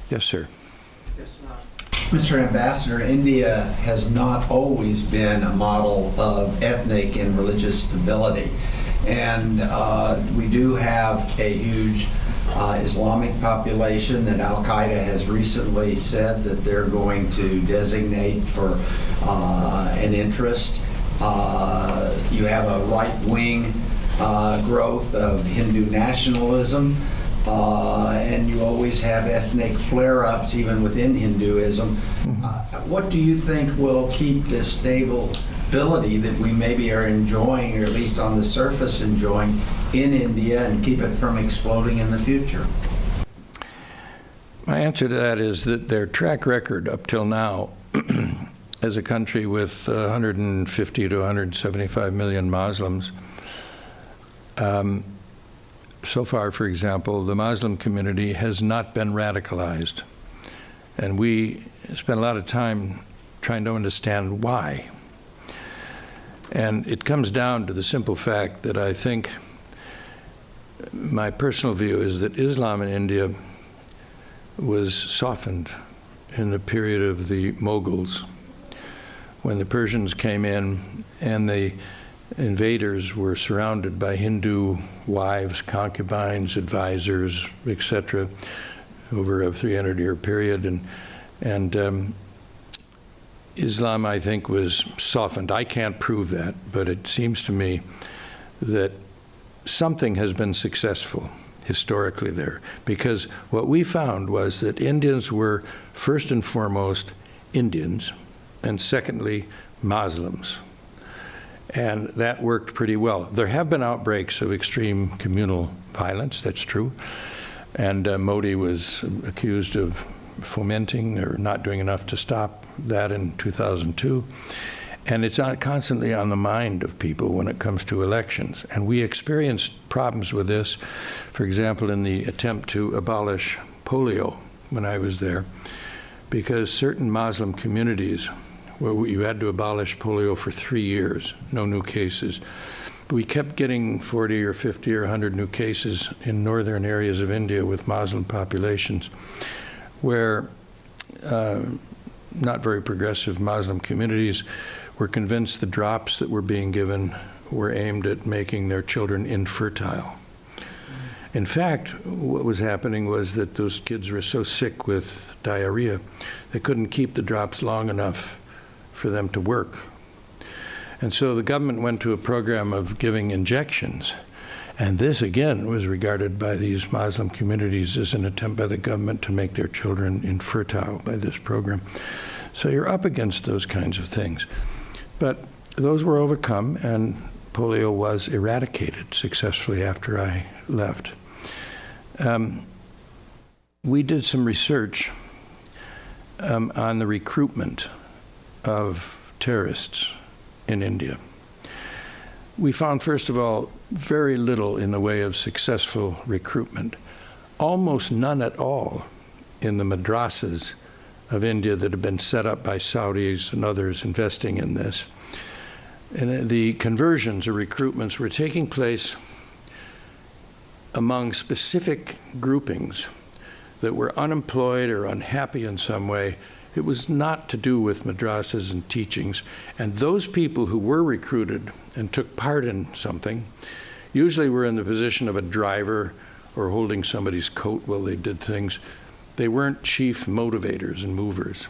Yes, sir. Mr. Ambassador, India has not always been a model of ethnic and religious stability. And we do have a huge Islamic population that Al-Qaeda has recently said that they're going to designate for an interest. You have a right-wing growth of Hindu nationalism. And you always have ethnic flare-ups even within Hinduism. What do you think will keep this stability that we maybe are enjoying, or at least on the surface enjoying, in India and keep it from exploding in the future? My answer to that is that their track record up till now as a country with 150 to 175 million Muslims, so far, for example, the Muslim community has not been radicalized. And we spent a lot of time trying to understand why. And it comes down to the simple fact that I think my personal view is that Islam in India was softened in the period of the Mughals, when the Persians came in and the invaders were surrounded by Hindu wives, concubines, advisors, etc., over a 300-year period, and Islam, I think, was softened. I can't prove that, but it seems to me that something has been successful historically there, because what we found was that Indians were first and foremost Indians, and secondly Muslims. And that worked pretty well. There have been outbreaks of extreme communal violence, that's true. And Modi was accused of fomenting or not doing enough to stop that in 2002. And it's constantly on the mind of people when it comes to elections. And we experienced problems with this, for example, in the attempt to abolish polio when I was there, because certain Muslim communities where you had to abolish polio for 3 years, no new cases. But we kept getting 40 or 50 or 100 new cases in northern areas of India with Muslim populations, where not very progressive Muslim communities were convinced the drops that were being given were aimed at making their children infertile. In fact, what was happening was that those kids were so sick with diarrhea, they couldn't keep the drops long enough for them to work. And so the government went to a program of giving injections. And this, again, was regarded by these Muslim communities as an attempt by the government to make their children infertile by this program. So you're up against those kinds of things. But those were overcome, and polio was eradicated successfully after I left. We did some research on the recruitment of terrorists in India. We found, first of all, very little in the way of successful recruitment, almost none at all in the madrasas of India that have been set up by Saudis and others investing in this. And the conversions or recruitments were taking place among specific groupings that were unemployed or unhappy in some way. It was not to do with madrasas and teachings. And those people who were recruited and took part in something usually were in the position of a driver or holding somebody's coat while they did things. They weren't chief motivators and movers.